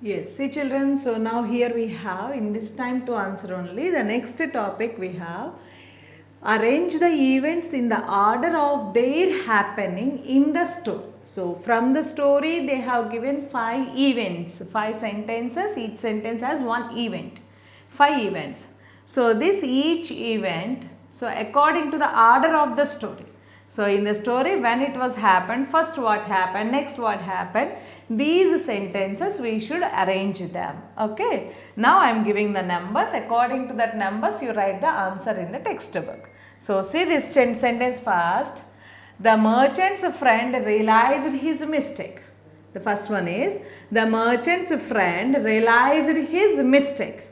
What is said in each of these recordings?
Yes, see children, so now here we have in this time to answer only the next topic we have arrange the events in the order of their happening in the story. So from the story they have given 5 events, 5 sentences, each sentence has one event, 5 events. So this each event, so according to the order of the story. So in the story when it was happened, first what happened, next what happened, these sentences we should arrange them. Okay. Now I am giving the numbers. According to that numbers you write the answer in the textbook. So see this sentence first. The merchant's friend realized his mistake. The first one is the merchant's friend realized his mistake.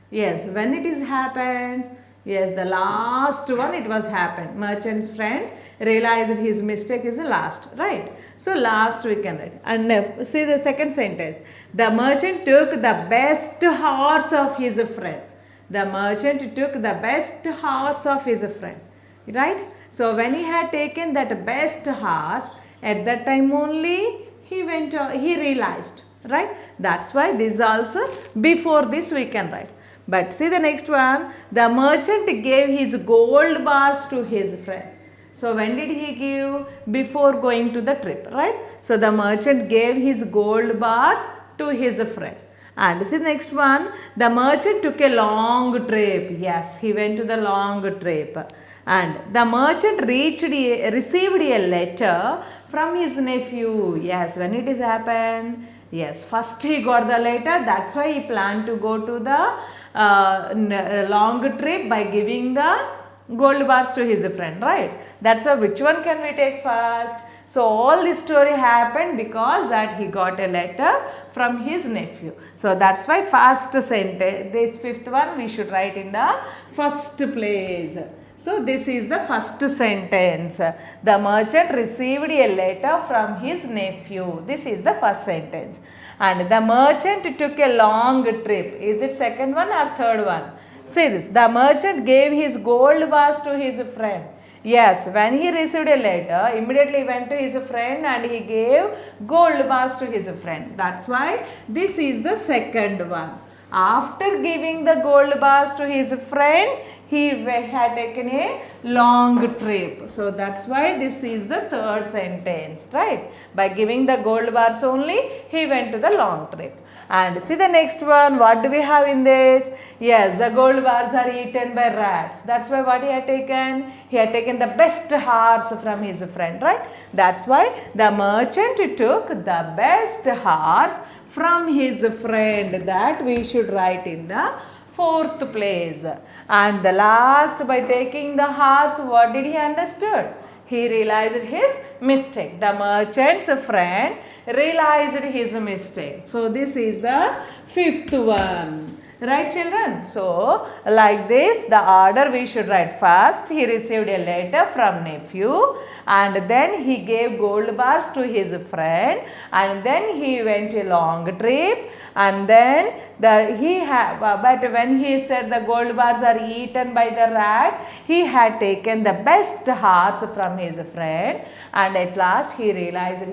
Yes, when it is happened? Yes, the last one it was happened. Merchant's friend realized his mistake is the last, right? So last we can write. And see the second sentence. The merchant took the best horse of his friend. The merchant took the best horse of his friend, right? So when he had taken that best horse, at that time only he realized, right? That's why this also before this we can write. But see the next one, the merchant gave his gold bars to his friend. So when did he give? Before going to the trip, right? So the merchant gave his gold bars to his friend. And see the next one, the merchant took a long trip. Yes, he went to the long trip. And the merchant received a letter from his nephew. Yes, when it is happened? Yes, first he got the letter. That's why he planned to go to the long trip by giving the gold bars to his friend, right? That's why which one can we take first? So all this story happened because that he got a letter from his nephew. So that's why first sentence, this fifth one we should write in the first place. So this is the first sentence. The merchant received a letter from his nephew. This is the first sentence. And the merchant took a long trip. Is it second one or third one? See this. The merchant gave his gold bars to his friend. Yes, when he received a letter, immediately went to his friend and he gave gold bars to his friend. That's why this is the second one. After giving the gold bars to his friend, he had taken a long trip. So that's why this is the third sentence, right? By giving the gold bars only, he went to the long trip. And see the next one, what do we have in this? Yes, the gold bars are eaten by rats. That's why what he had taken? He had taken the best horse from his friend, right? That's why the merchant took the best horse from his friend. That we should write in the fourth place. And the last, by taking the horse, what did he understood? He realized his mistake. The merchant's friend realized his mistake. So this is the fifth one. Right children? So like this the order we should write. First he received a letter from nephew and then he gave gold bars to his friend and then he went a long trip and then but when he said the gold bars are eaten by the rat, he had taken the best horse from his friend and at last he realized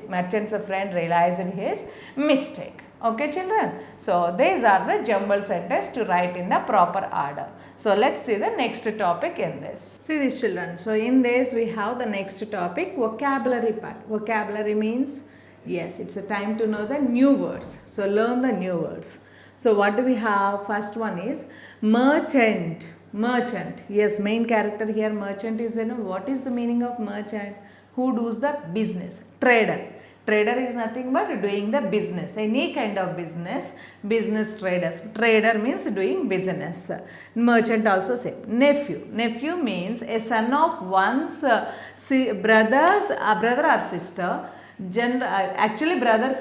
merchant's friend realized his mistake. Okay children, so these are the jumble sentence to write in the proper order. So let's see the next topic in this. See this children, so in this we have the next topic, vocabulary part. Vocabulary means, yes, it's a time to know the new words. So learn the new words. So what do we have? First one is merchant. Merchant, yes, main character here merchant is, what is the meaning of merchant? Who does the business? Trader. Trader is nothing but doing the business, any kind of business, business traders. Trader means doing business. Merchant also same. Nephew. Nephew means a son of one's brother or sister. Actually brother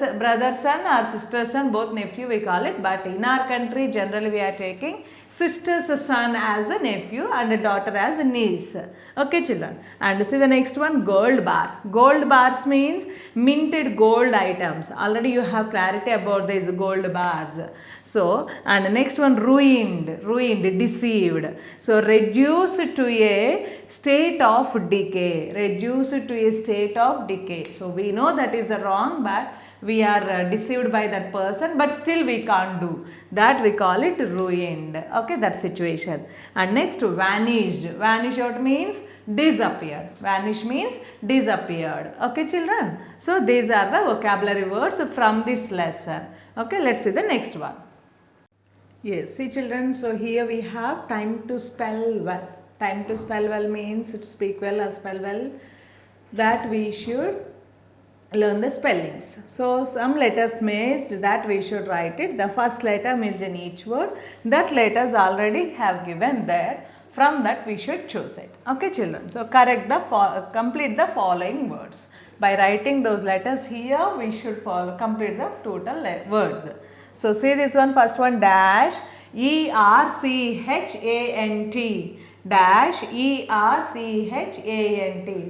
son or sister son, both nephew we call it, but in our country generally we are taking sister's son as the nephew and a daughter as a niece. Okay children, and see the next one, gold bar. Gold bars means minted gold items. Already you have clarity about these gold bars. So, and the next one, ruined, deceived. So, reduced to a state of decay. Reduced to a state of decay. So, we know that is the wrong, but we are deceived by that person, but still we can't do that, we call it ruined. Okay, that situation. And next, vanished. Vanish out means disappear. Vanish means disappeared. Okay children, so these are the vocabulary words from this lesson. Okay, let's see the next one. Yes, see children, so here we have time to spell well. Time to spell well means to speak well or spell well, that we should learn the spellings. So some letters missed, that we should write it. The first letter missed in each word, that letters already have given there. From that we should choose it. Okay children, so complete the following words. By writing those letters here, we should complete the total words. So see this one, first one, dash, E-R-C-H-A-N-T. Dash, E-R-C-H-A-N-T.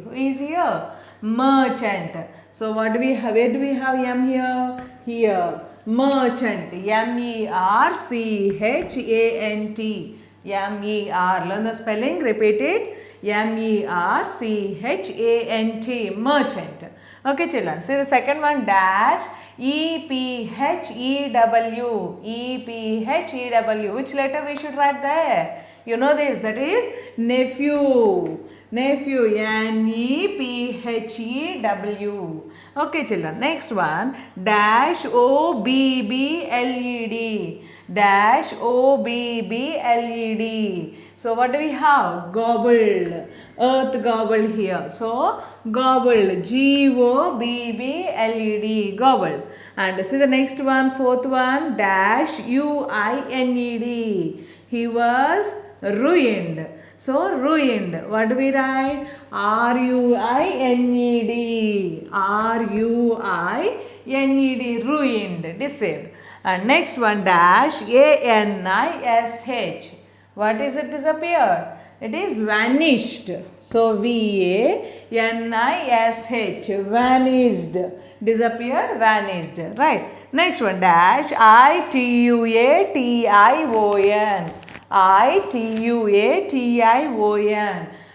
Who is here? Merchant. So what do we have? Where do we have M here? Here. Merchant. M-E-R-C-H-A-N-T. M-E-R. Learn the spelling. Repeat it. M-E-R-C-H-A-N-T. Merchant. Okay children. See the second one, dash, E-P-H-E-W. E-P-H-E-W. Which letter we should write there? You know this. That is nephew. Nephew. N-E-P-H-E-W. Okay children. Next one, dash, O-B-B-L-E-D. Dash, O-B-B-L-E-D. So what do we have? Gobbled. Earth gobbled here. So gobbled. G-O-B-B-L-E-D. Gobbled. And see the next one, fourth one, dash, U-I-N-E-D. He was ruined. So ruined. What do we write? R-U-I-N-E-D. R-U-I-N-E-D. Ruined. Deceived. And next one, dash, A-N-I-S-H. What is it disappeared? It is vanished. So V-A-N-I-S-H. Vanished. Disappeared, vanished. Right. Next one, dash, I-T-U-A-T-I-O-N. I-T-U-A-T-I-O-N.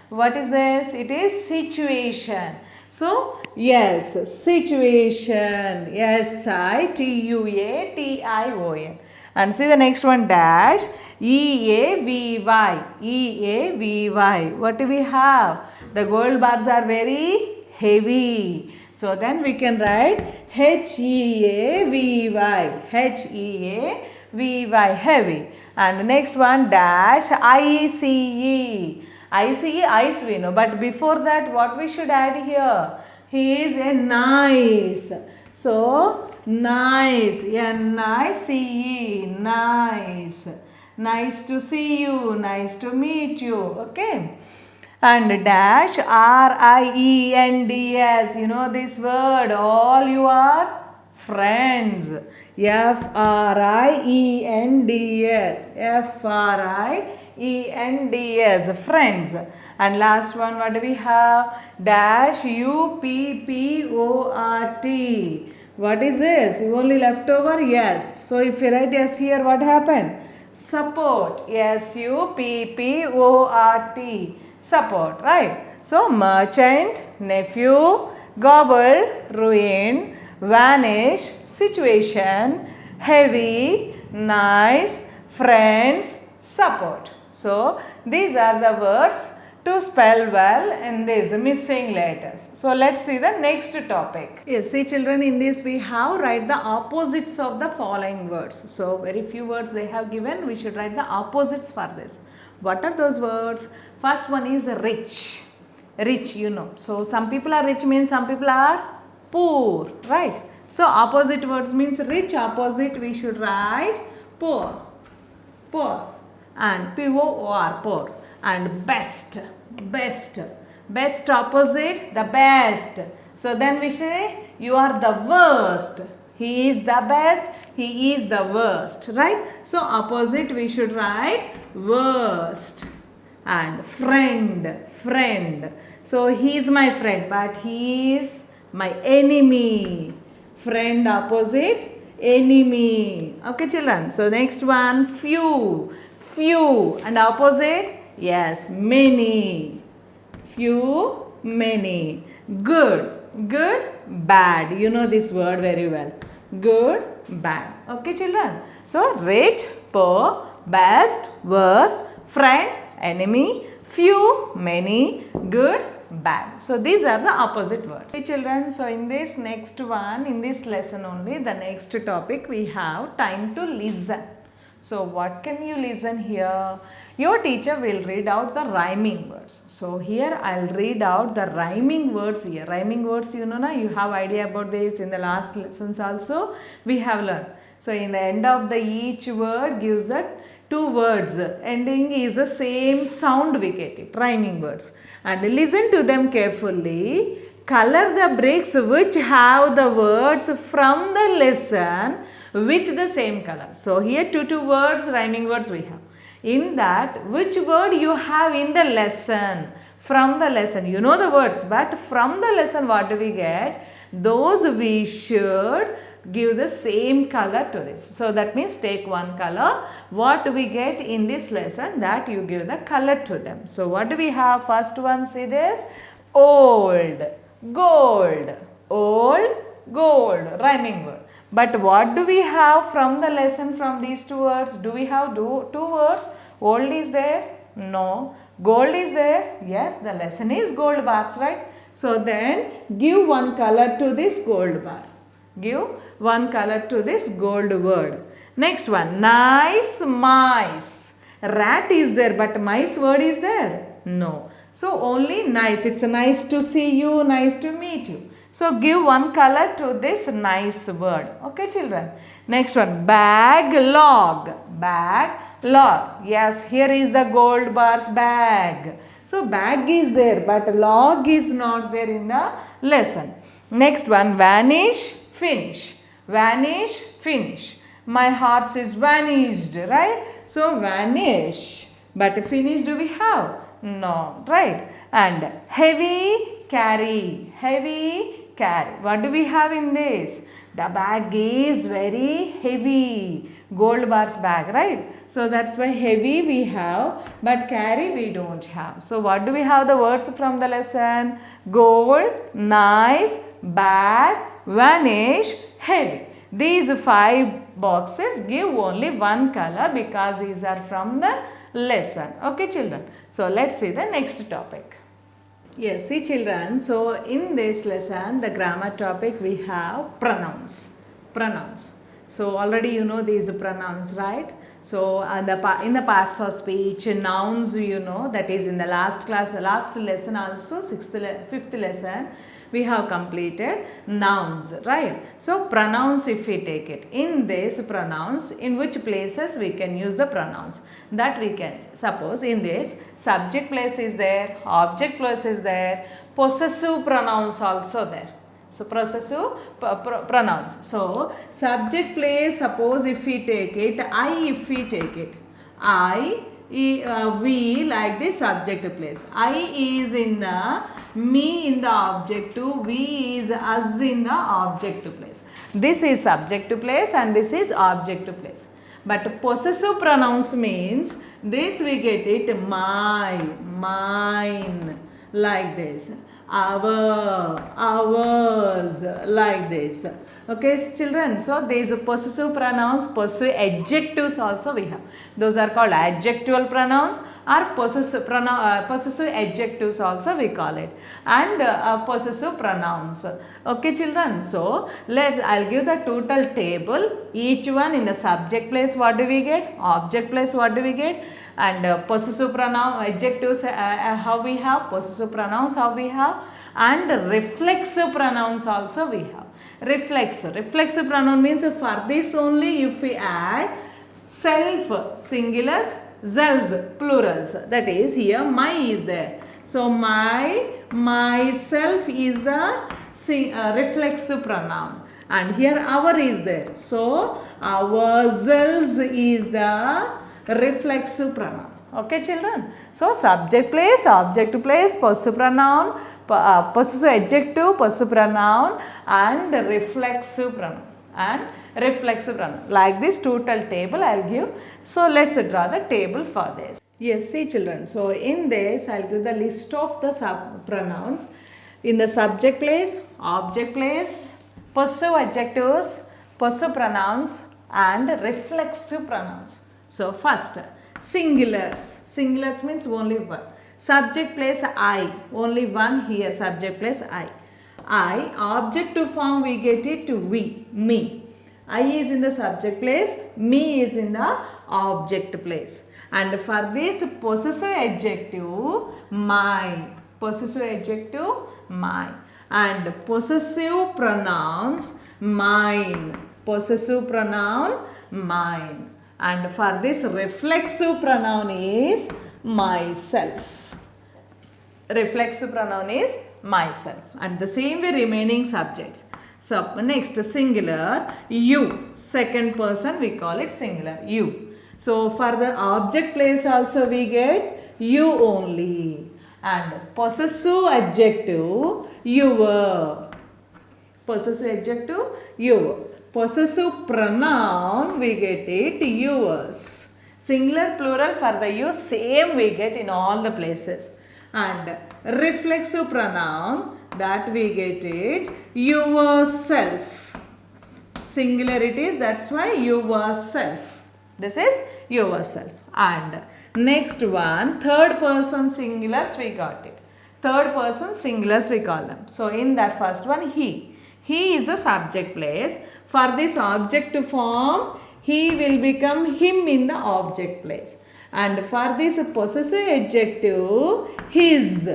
What is this? It is situation. So, yes, situation. S-I-T-U-A-T-I-O-N. And see the next one, dash, E-A-V-Y. E-A-V-Y. What do we have? The gold bars are very heavy. So, then we can write H-E-A-V-Y. H-E-A-V-Y. Heavy. And next one, dash, I-C-E. I-C-E, ice we know. But before that, what we should add here? He is a nice. So, nice. N-I-C-E. Nice. Nice to see you. Nice to meet you. Okay. And dash, R-I-E-N-D-S. You know this word. All you are friends. F-R-I-E-N-D-S. F-R-I-E-N-D-S. Friends. And last one, what do we have? Dash, U-P-P-O-R-T. What is this? You only left over? Yes. So if you write yes here, what happened? Support. S-U-P-P-O-R-T. Support. Right. So merchant, nephew, gobble, ruin, vanish, situation, heavy, nice, friends, support. So these are the words to spell well in these missing letters. So let's see the next topic. Yes, see children, in this we have write the opposites of the following words. So very few words they have given, we should write the opposites for this. What are those words? First one is rich. Rich, you know. So some people are rich means some people are poor, right? So opposite words means rich, opposite we should write poor. Poor. And P-O-O-R, poor. And best. Best. Best opposite, the best. So then we say you are the worst. He is the best, he is the worst, right? So opposite we should write worst. And friend, friend. So he is my friend, but he is my enemy. Friend opposite, enemy. Okay children. So next one, few. Few. And opposite, yes, many. Few, many. Good. Good, bad. You know this word very well. Good, bad. Okay, children. So, rich, poor, best, worst, friend, enemy, few, many, good, bad. So, these are the opposite words. Okay, children. So, in this next one, in this lesson only, the next topic we have time to listen. So, what can you listen here? Your teacher will read out the rhyming words. So, here I will read out the rhyming words here. Rhyming words, you know, na, you have idea about this in the last lessons also we have learned. So, in the end of the each word gives the two words. Ending is the same sound we get it, rhyming words. And listen to them carefully. Color the bricks which have the words from the lesson with the same color. So, here two words, rhyming words we have. In that, which word you have in the lesson? From the lesson, you know the words, but from the lesson what do we get? Those we should give the same color to this. So, that means take one color. What do we get in this lesson? That you give the color to them. So, what do we have? First one, see this? Old, gold, old, gold, rhyming word. But what do we have from the lesson from these two words? Do we have two words? Old is there? No. Gold is there? Yes, the lesson is gold bars, right? So then give one color to this gold bar. Give one color to this gold word. Next one, nice, mice. Rat is there, but mice word is there? No. So only nice. It's nice to see you, nice to meet you. So, give one color to this nice word. Okay, children. Next one, bag, log. Bag, log. Yes, here is the gold bars bag. So, bag is there, but log is not there in the lesson. Next one, vanish, finish. Vanish, finish. My horse is vanished, right? So, vanish. But finish do we have? No, right? And heavy, carry. Heavy, carry. What do we have in this? The bag is very heavy. Gold bars bag, right? So that's why heavy we have, but carry we don't have. So what do we have the words from the lesson? Gold, nice, bag, vanish, heavy. These 5 boxes give only one color because these are from the lesson. Okay, children. So let's see the next topic. Yes, see children, so in this lesson, the grammar topic we have pronouns. Pronouns. So already you know these pronouns, right? So in the parts of speech, nouns you know, that is in the last class, the last lesson also, 5th lesson, we have completed nouns, right? So pronouns if we take it, in this pronouns, in which places we can use the pronouns? That we can suppose in this subject place is there, object place is there, possessive pronouns also there. So possessive pronouns. So subject place, suppose if we take it, I if we take it, I, we like the subject place. I is in the, me in the objective, we is us in the objective place. This is subject place and this is object place. But possessive pronouns means this we get it my, mine, like this. Our, ours, like this. Okay, children. So these possessive pronouns, possessive adjectives also we have. Those are called adjectival pronouns or possessive adjectives also we call it, and possessive pronouns. Okay, children. So I'll give the total table. Each one in the subject place what do we get? Object place what do we get? And possessive pronoun adjectives how we have, possessive pronouns how we have, and reflexive pronouns also we have. Reflexive pronoun means for this only if we add self singulars, zells plurals, that is here my is there. So my, myself is the reflexive pronoun, and here our is there. So ourselves is the reflexive pronoun. Okay, children. So subject place, object place, possessive pronoun, possessive adjective, possessive pronoun, and reflexive pronoun. Like this total table I will give. So let's draw the table for this. Yes, see children. So in this I will give the list of the pronouns. In the subject place, object place, possessive adjectives, possessive pronouns and reflexive pronouns. So first, singulars. Singulars means only one. Subject place I, only one here, subject place I. I, object to form we get it to we, me. I is in the subject place, me is in the object place. And for this possessive adjective, mine. Possessive adjective, mine. And possessive pronouns, mine. Possessive pronoun, mine. And for this reflexive pronoun is myself. Reflexive pronoun is myself. And the same way remaining subjects. So next singular, you. Second person we call it singular, you. So for the object place also we get you only. And possessive adjective, your. Possessive adjective, your. Possessive pronoun we get it yours. Singular plural for the you same we get in all the places. And reflexive pronoun that we get it yourself. Singular it is, that's why yourself. This is yourself. And next one, third person singulars we got it. Third person singulars we call them. So in that first one, he. He is the subject place. For this object to form, he will become him in the object place. And for this possessive adjective, his.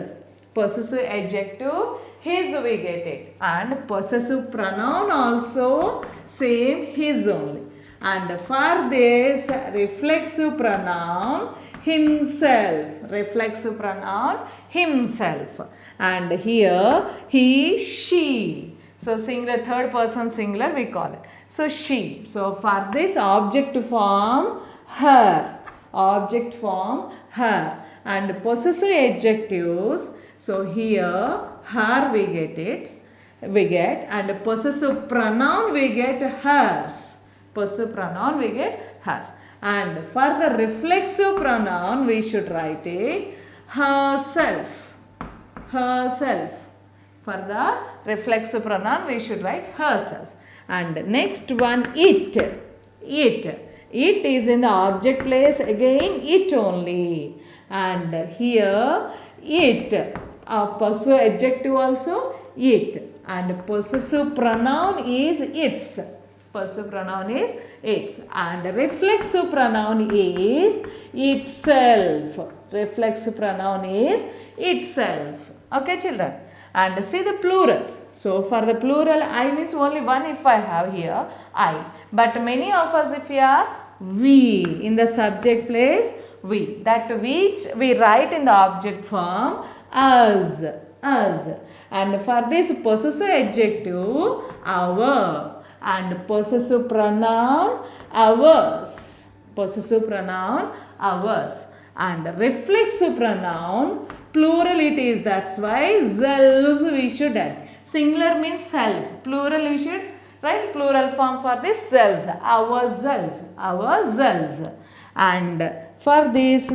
Possessive adjective, his we get it. And possessive pronoun also same, his only. And for this reflexive pronoun, himself. Reflexive pronoun, himself. And here, he, she. So singular, third person singular we call it. So she. So for this object form, her. Object form, her. And possessive adjectives, so here, her we get it. We get. And possessive pronoun we get hers. Possessive pronoun we get hers. And for the reflexive pronoun we should write it herself. Herself. For the reflexive pronoun we should write herself. And next one, it. It. It is in the object place, again it only. And here it. Possessive adjective also it. And possessive pronoun is its. Possessive pronoun is its. And reflexive pronoun is itself. Reflexive pronoun is itself. Okay children. And see the plurals. So for the plural, I means only one if I have here, I. But many of us if we are we. In the subject place, we. That which we write in the object form, us. Us. And for this possessive adjective, our. And possessive pronoun, ours. Possessive pronoun, ours. And reflexive pronoun, plural it is, that's why zells we should add. Singular means self, plural we should write plural form for this zells, our zells, our zells. And for this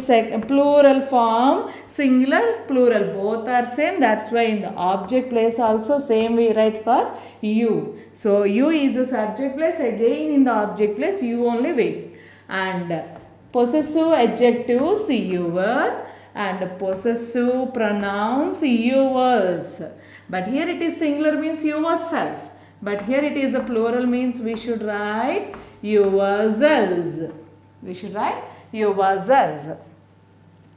plural form, singular, plural both are same, that's why in the object place also same we write for you. So you is the subject place, again in the object place you only wait. And possessive adjectives your. And possessive pronouns yours. But here it is singular means yourself. But here it is a plural means we should write yourselves. We should write yourselves.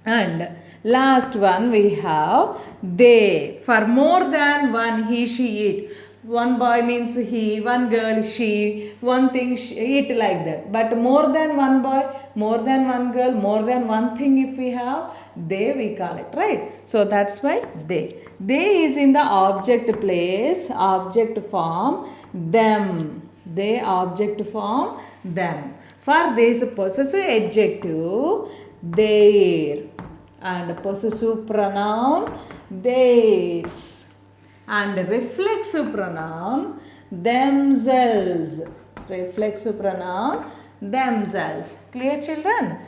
And last one we have they. For more than one he, she, it. One boy means he, one girl she, one thing she, it like that. But more than one boy, more than one girl, more than one thing if we have, they we call it, right? So that's why they. They is in the object place, object form, them. They object form, them. For this possessive adjective, their. And possessive pronoun, theirs. And reflexive pronoun, themselves. Reflexive pronoun, themselves. Clear children?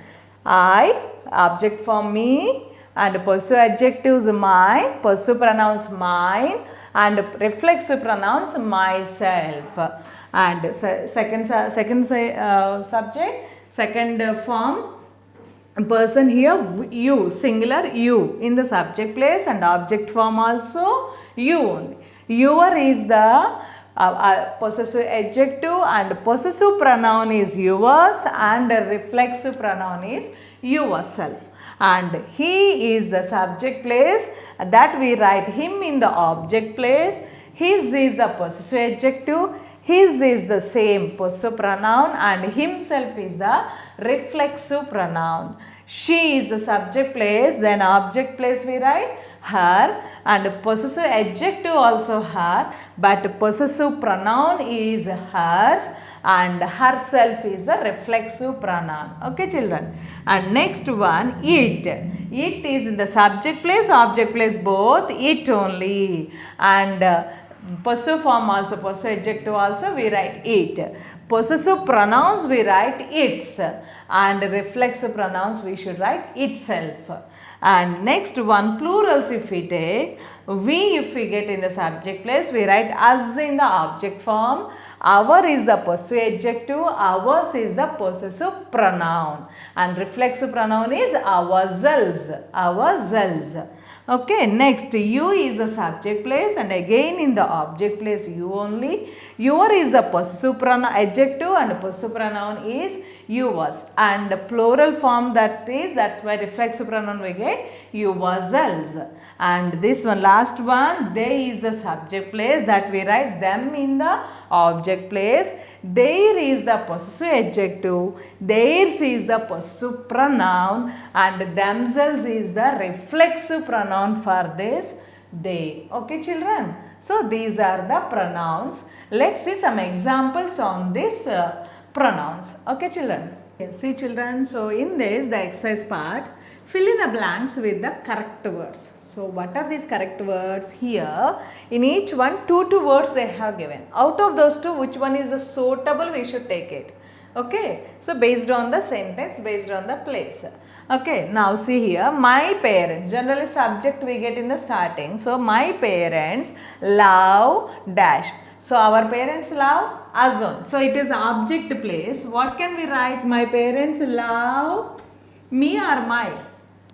I, object form me, and possessive adjectives my, possessive pronouns mine, and reflexive pronouns myself. And subject, second form person here you, singular you in the subject place, and object form also you only. Your is the possessive adjective, and possessive pronoun is yours, and reflexive pronoun is yourself. And he is the subject place, that we write him in the object place. His is the possessive adjective, his is the same possessive pronoun, and himself is the reflexive pronoun. She is the subject place, then object place we write her, and possessive adjective also her, but possessive pronoun is hers, and herself is the reflexive pronoun. Okay children. And next one, it. It is in the subject place, object place both, it only. And possessive form also, possessive adjective also we write it. Possessive pronouns we write its, and reflexive pronouns we should write itself. And next one, plurals if we take, we if we get in the subject place, we write us in the object form. Our is the possessive adjective, ours is the possessive pronoun, and reflexive pronoun is ourselves, ourselves. Okay, next you is the subject place, and again in the object place you only. Your is the possessive pronoun adjective, and possessive pronoun is yours, and plural form that's why reflexive pronoun we get yourselves. And this one, last one, they is the subject place, that we write them in the object place. Their is the possessive adjective, theirs is the possessive pronoun, and themselves is the reflexive pronoun for this they. Okay children, so these are the pronouns. Let's see some examples on this pronouns. Okay children. Yes, see children, so in this the exercise part, fill in the blanks with the correct words. So what are these correct words? Here in each one two words they have given. Out of those two, which one is the suitable, we should take it. Okay, so based on the sentence, based on the place. Okay, now see here, my parents, generally subject we get in the starting. So my parents love dash. So our parents love us on. So it is object place. What can we write? My parents love me or my?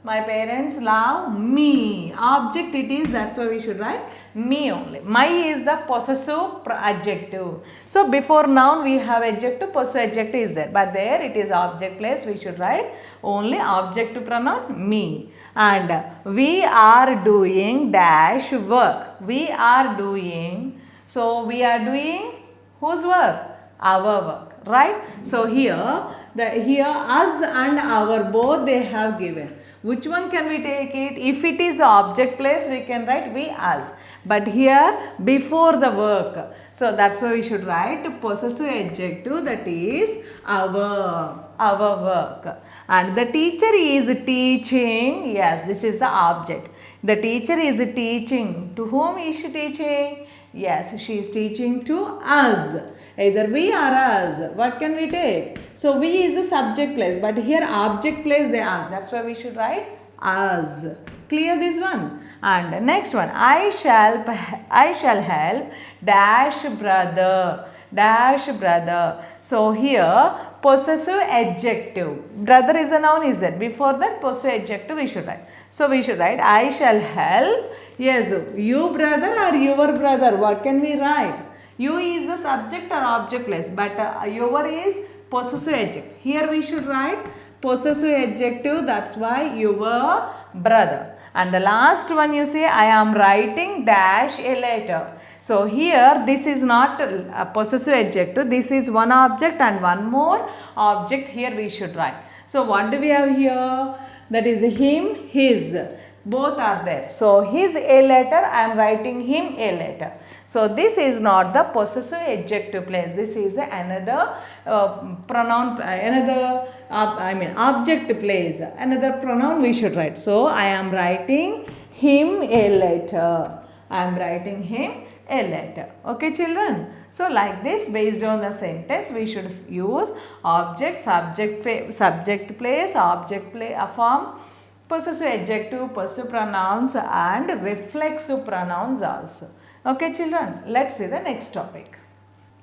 My parents love me. Object it is, that's why we should write me only. My is the possessive adjective. So before noun we have adjective, possessive adjective is there. But there it is object place, we should write only objective pronoun me. And we are doing dash work. We are doing. So we are doing whose work? Our work, right? So here us and our both they have given. Which one can we take it? If it is object place, we can write we us. But here before the work, so that's why we should write possessive adjective, that is our work. And the teacher is teaching. Yes, this is the object. The teacher is teaching. To whom is she teaching? Yes, she is teaching to us. Either we or us. What can we take? So we is the subject place, but here object place they are. That's why we should write us. Clear this one? And next one, I shall help dash brother. Dash brother. So here possessive adjective. Brother is a noun, is there? Before that possessive adjective we should write. So we should write I shall help. Yes, you brother or your brother. What can we write? You is the subject or object place, but your is possessive adjective. Here we should write possessive adjective, that's why your brother. And the last one you say, I am writing dash a letter. So here this is not a possessive adjective, this is one object and one more object here we should write. So what do we have here? That is him, his. Both are there. So his a letter, I am writing him a letter. So this is not the possessive adjective place. This is another pronoun, object place. Another pronoun we should write. So I am writing him a letter. I am writing him a letter. Okay children. So like this, based on the sentence, we should use object, subject place, object form, possessive adjective, possessive pronouns and reflexive pronouns also. Okay children, let's see the next topic.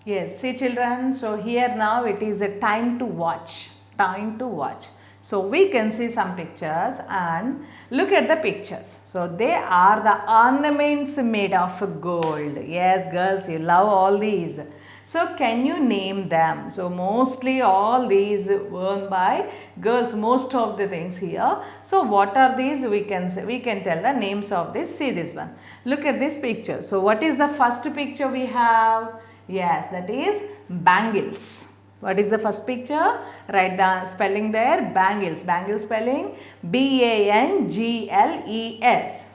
Yes, see children, so here now it is a time to watch. Time to watch. So we can see some pictures and look at the pictures. So they are the ornaments made of gold. Yes girls, you love all these. So can you name them? So mostly all these worn by girls, most of the things here. So what are these? We can say, we can tell the names of this. See this one. Look at this picture. So what is the first picture we have? Yes, that is bangles. What is the first picture? Write the spelling there, bangles. Bangles spelling B-A-N-G-L-E-S.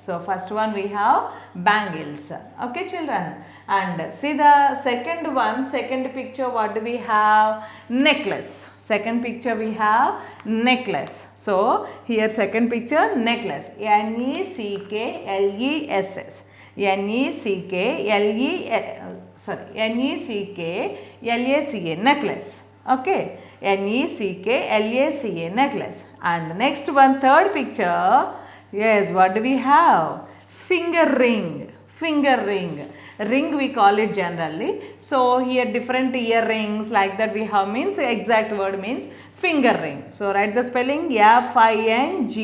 So first one we have bangles. Okay children. And see the second one, second picture, what do we have? Necklace. Second picture we have necklace. So here second picture, necklace. N-E-C-K-L-E-S-S. N-E-C-K-L-A-C-A, necklace. Okay. N-E-C-K-L-A-C-A, necklace. And next one, third picture. Yes, what do we have? Finger ring. Finger ring. Ring we call it generally. So here different earrings like that we have means exact word means finger ring. So write the spelling F-I-N-G-E-R-R-I-N-G.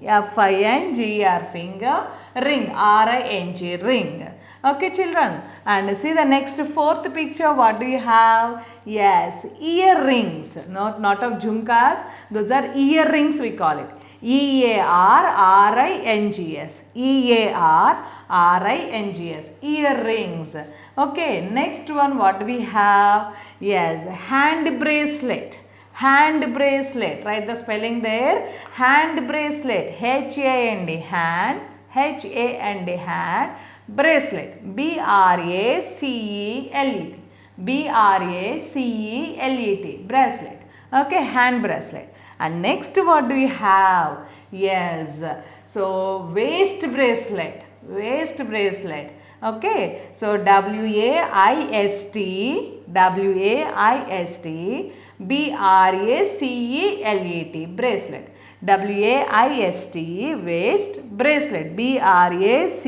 F-I-N-G-E-R finger, ring, R-I-N-G, ring. Okay children, and see the next fourth picture, what do you have? Yes, earrings, not of jhumkas, those are earrings we call it. E-A-R-R-I-N-G-S, E-A-R-R-I-N-G-S, earrings. Okay, next one what do we have? Yes, hand bracelet. Hand bracelet, write the spelling there, hand bracelet, H-A-N-D, hand, H-A-N-D, hand, bracelet, B-R-A-C-E-L-E-T, B-R-A-C-E-L-E-T, bracelet. Okay, hand bracelet. And next what do we have? Yes, so waist bracelet, waist bracelet. Okay, so W-A-I-S-T, W-A-I-S-T, B-R-A-C-E-L-E-T, bracelet. W-A-I-S-T, waist, bracelet, B-R-A-C-E-L-E-T,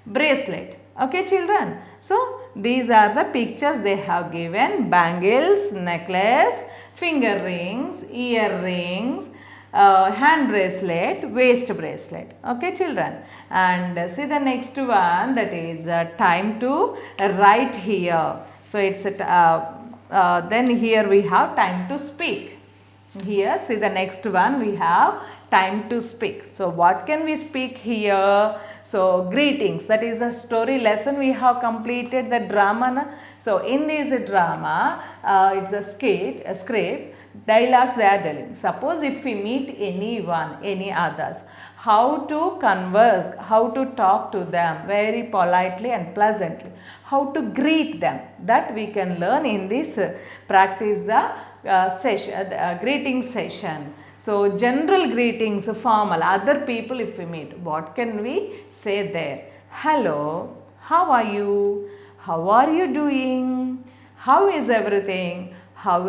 bracelet. Okay children, so these are the pictures they have given, bangles, necklace, finger rings, earrings, hand bracelet, waist bracelet. Okay children, and see the next one, that is time to write here. So it's then here we have time to speak. Here see the next one we have time to speak. So what can we speak here? So greetings, that is a story lesson we have completed the drama. So in this drama it's a script, dialogues they are telling. Suppose if we meet anyone, any others, how to converse, how to talk to them very politely and pleasantly, how to greet them, that we can learn in this practice the greeting session. So general greetings, formal, other people if we meet, what can we say there? Hello, how are you? How are you doing? How is everything? How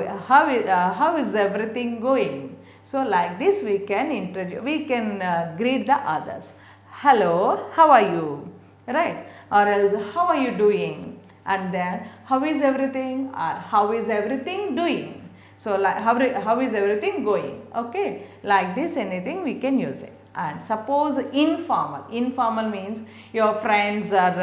is everything going? So like this we can introduce, we can greet the others. Hello, how are you? Right? Or else, how are you doing? And then, how is everything? Or how is everything doing? So like how is everything going? Okay, like this anything we can use it. And suppose informal means your friends or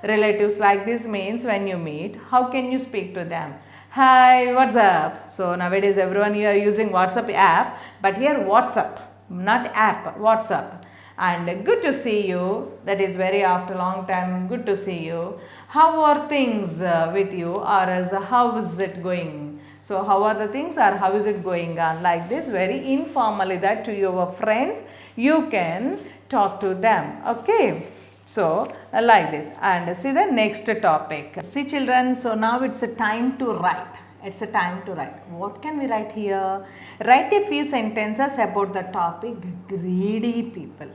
relatives, like this means when you meet, how can you speak to them? Hi, what's up? So nowadays everyone here using WhatsApp app, but here WhatsApp, not app, WhatsApp. And good to see you, that is very after long time, good to see you. How are things with you, or else how is it going? So how are the things, or how is it going on? Like this very informally, that to your friends you can talk to them. Okay, so like this. And see the next topic. See children, so now it's a time to write. It's a time to write. What can we write here? Write a few sentences about the topic greedy people.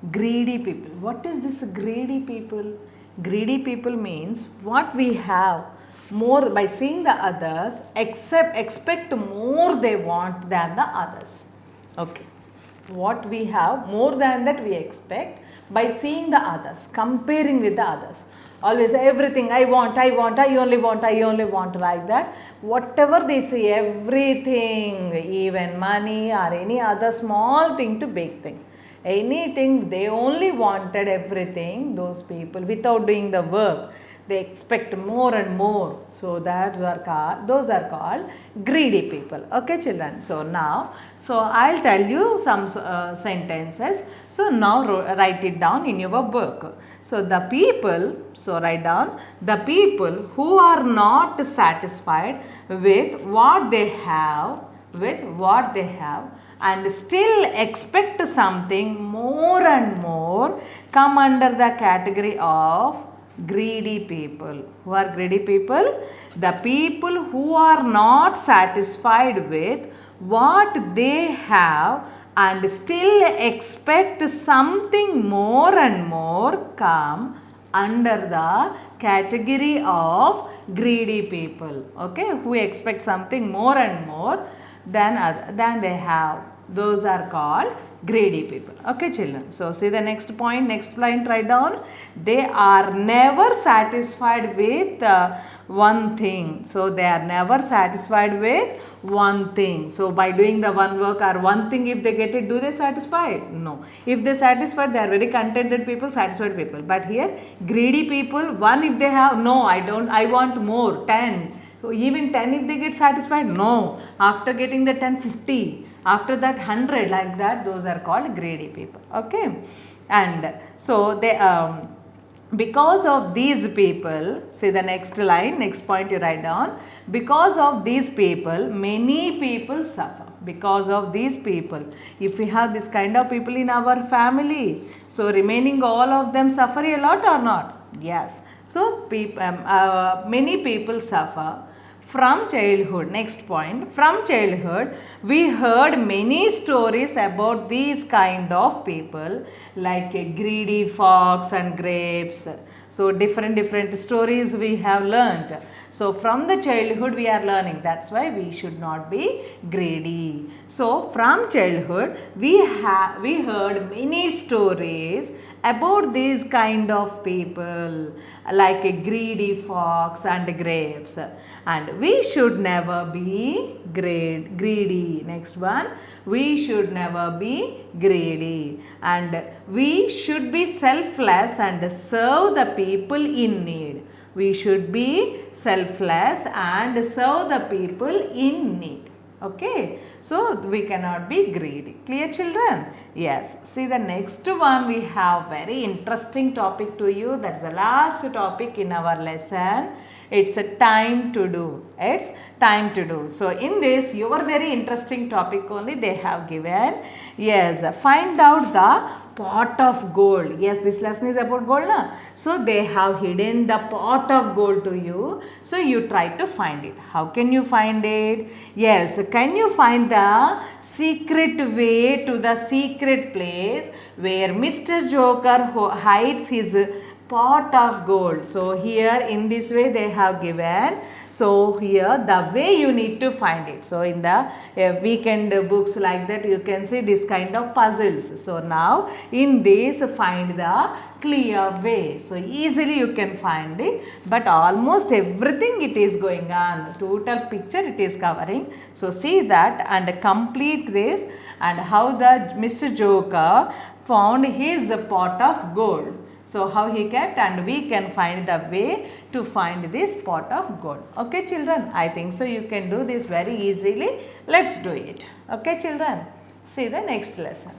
Greedy people. What is this greedy people? Greedy people means what we have, more by seeing the others, expect more they want than the others. Okay. What we have, more than that we expect by seeing the others, comparing with the others. Always everything I want, I only want, like that. Whatever they say, everything, even money or any other small thing to big thing, anything, they only wanted everything, those people, without doing the work. They expect more and more. So those are called greedy people. Okay, children. So now, I'll tell you some sentences. So now write it down in your book. So the people, so write down, the people who are not satisfied with what they have, and still expect something more and more, come under the category of greedy people. Who are greedy people? The people who are not satisfied with what they have and still expect something more and more, come under the category of greedy people. Okay, who expect something more and more than they have. Those are called greedy people. Okay, children. So see the next point, next line, write down. They are never satisfied with one thing. So they are never satisfied with one thing. So by doing the one work or one thing, if they get it, do they satisfy? No. If they satisfied, they are very contented people, satisfied people. But here, greedy people, one if they have, no, I don't, I want more, 10. So even 10 if they get satisfied, no. After getting the 10, 50. After that 100, like that, those are called greedy people. Okay. And so they because of these people, say the next line, next point you write down, because of these people, many people suffer. Because of these people, if we have this kind of people in our family, so remaining all of them suffer a lot or not? Yes. So many people suffer from childhood. Next point, from childhood we heard many stories about these kind of people, like a greedy fox and grapes. So different stories we have learnt. So from the childhood we are learning, that's why we should not be greedy. So from childhood we heard many stories about these kind of people, like a greedy fox and grapes. And we should never be greedy. Next one, we should never be greedy. And we should be selfless and serve the people in need. We should be selfless and serve the people in need. Okay, so we cannot be greedy. Clear, children? Yes. See the next one, we have very interesting topic to you. That's the last topic in our lesson. It's a time to do. It's time to do. So in this, your very interesting topic only they have given. Yes, find out the pot of gold. Yes, this lesson is about gold, na? So they have hidden the pot of gold to you. So you try to find it. How can you find it? Yes, can you find the secret way to the secret place where Mr. Joker hides his pot of gold? So here in this way they have given. So here the way you need to find it. So in the weekend books like that you can see this kind of puzzles. So now in this find the clear way. So easily you can find it, but almost everything it is going on. Total picture it is covering. So see that and complete this, and how the Mr. Joker found his pot of gold. So how he kept, and we can find the way to find this pot of gold. Okay, children, I think so you can do this very easily. Let's do it. Okay, children, see the next lesson.